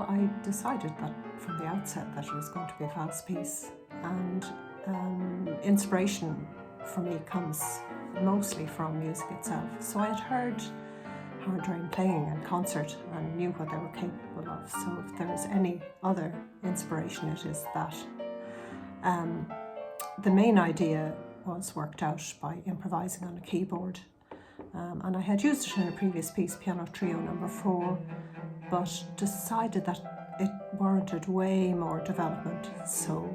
I decided that from the outset that it was going to be a fast piece, and inspiration for me comes mostly from music itself. So I had heard Harty Room playing in concert and knew what they were capable of. So if there is any other inspiration, it is that. The main idea was worked out by improvising on a keyboard, and I had used it in a previous piece, Piano Trio number 4, but decided that it warranted way more development. So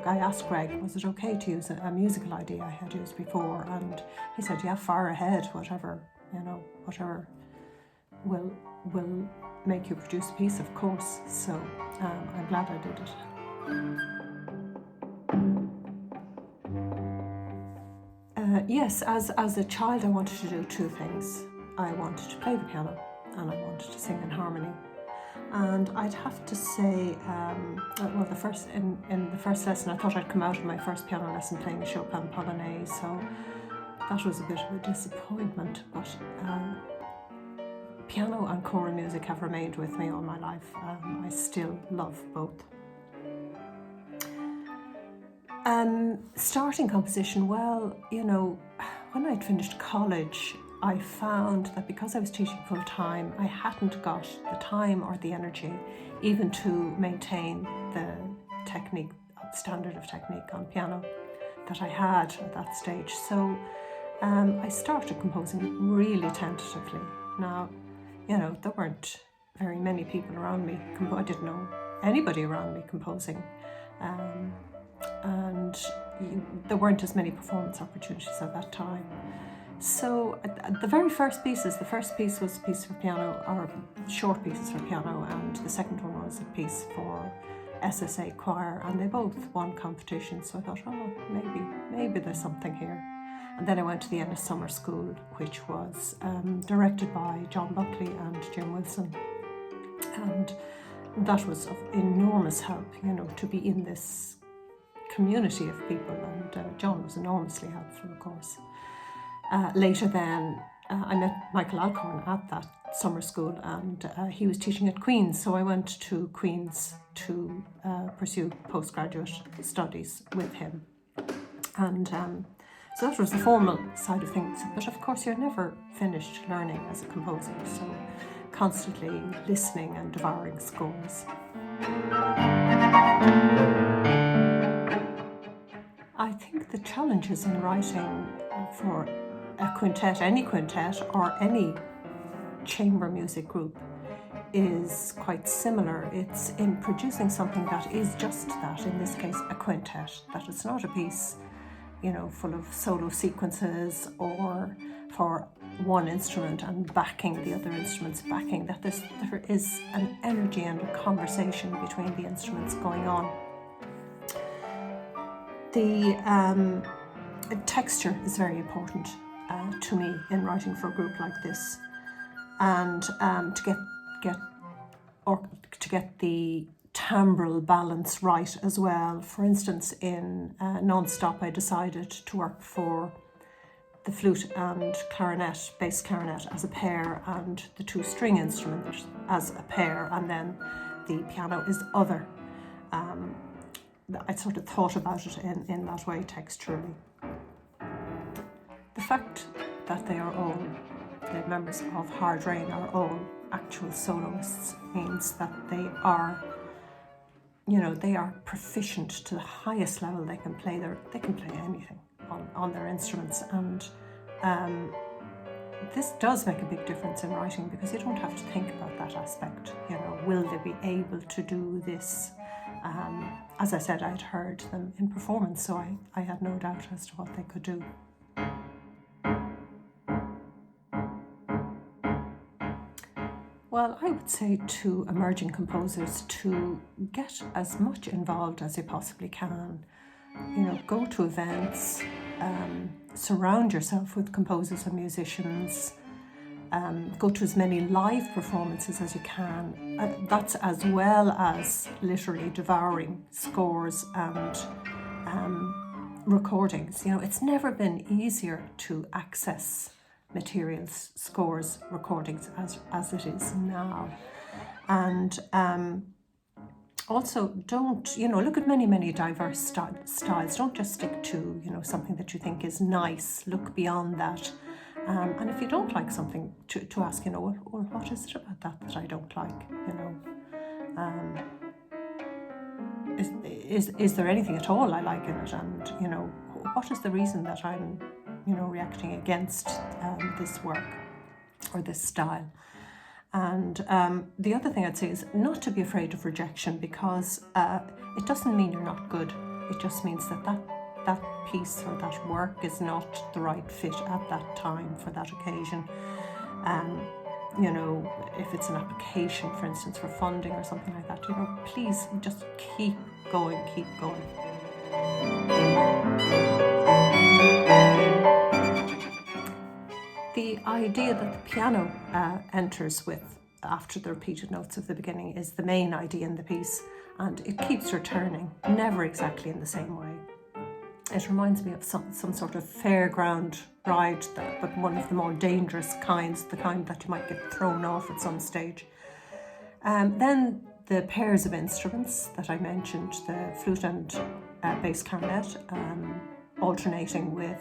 I asked Greg, was it okay to use a musical idea I had used before? And he said, yeah, far ahead, whatever will make you produce a piece, of course. So I'm glad I did it. Yes, as a child I wanted to do two things. I wanted to play the piano and I wanted to sing in harmony. And I'd have to say, in the first lesson I thought I'd come out of my first piano lesson playing a Chopin Polonaise, so that was a bit of a disappointment, but piano and choral music have remained with me all my life. I still love both. Starting composition, well, when I'd finished college, I found that because I was teaching full time, I hadn't got the time or the energy even to maintain the standard of technique on piano that I had at that stage. So I started composing really tentatively. Now, there weren't very many people around me. I didn't know anybody around me composing. And there weren't as many performance opportunities at that time. So the very first pieces, the first piece was a piece for piano, or short pieces for piano, and the second one was a piece for SSA choir, and they both won competitions. So I thought, maybe there's something here. And then I went to the Ennis Summer School, which was directed by John Buckley and Jim Wilson. And that was of enormous help, to be in this community of people, and John was enormously helpful, of course. Later then, I met Michael Alcorn at that summer school, and he was teaching at Queen's, so I went to Queen's to pursue postgraduate studies with him. And so that was the formal side of things, but of course you're never finished learning as a composer, so constantly listening and devouring scores. I think the challenges in writing for a quintet, any quintet or any chamber music group, is quite similar. It's in producing something that is just that, in this case a quintet, that it's not a piece, full of solo sequences or for one instrument and backing the other instruments, that there is an energy and a conversation between the instruments going on. The texture is very important to me in writing for a group like this, and to get the timbral balance right as well. For instance, in Non-Stop, I decided to work for the flute and clarinet, bass clarinet as a pair, and the two string instruments as a pair, and then the piano is other. I sort of thought about it in that way texturally. The fact that they are all, the members of Hard Rain are all actual soloists, means that they are proficient to the highest level they can play. They can play anything on their instruments, and this does make a big difference in writing, because you don't have to think about that aspect. Will they be able to do this? As I said, I'd heard them in performance, so I had no doubt as to what they could do. Well, I would say to emerging composers to get as much involved as you possibly can. Go to events, surround yourself with composers and musicians, go to as many live performances as you can. That's as well as literally devouring scores and recordings. It's never been easier to access materials, scores, recordings as it is now. And also don't, look at many diverse styles. Don't just stick to, something that you think is nice. Look beyond that. And if you don't like something, to ask, well, what is it about that I don't like, Is there anything at all I like in it? And, what is the reason that I'm, reacting against this work or this style? And the other thing I'd say is not to be afraid of rejection, because it doesn't mean you're not good. It just means that piece or that work is not the right fit at that time for that occasion. If it's an application, for instance, for funding or something like that, please just keep going. The idea that the piano enters with after the repeated notes of the beginning is the main idea in the piece, and it keeps returning, never exactly in the same way. It reminds me of some sort of fairground ride, but one of the more dangerous kinds, the kind that you might get thrown off at some stage. Then the pairs of instruments that I mentioned, the flute and bass clarinet, alternating with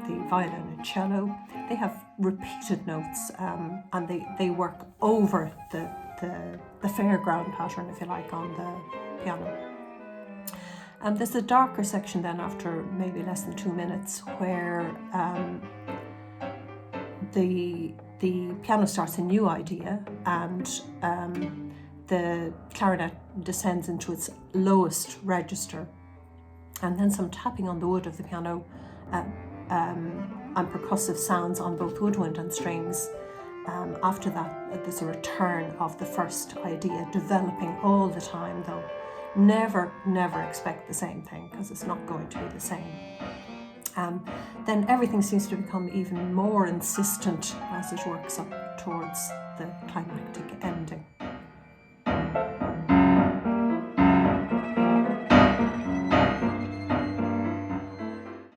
the violin and cello, they have repeated notes, and they work over the fairground pattern, if you like, on the piano. There's a darker section then after maybe less than 2 minutes where the piano starts a new idea, and the clarinet descends into its lowest register, and then some tapping on the wood of the piano and percussive sounds on both woodwind and strings. After that, there's a return of the first idea, developing all the time though. Never expect the same thing, because it's not going to be the same. Then everything seems to become even more insistent as it works up towards the climactic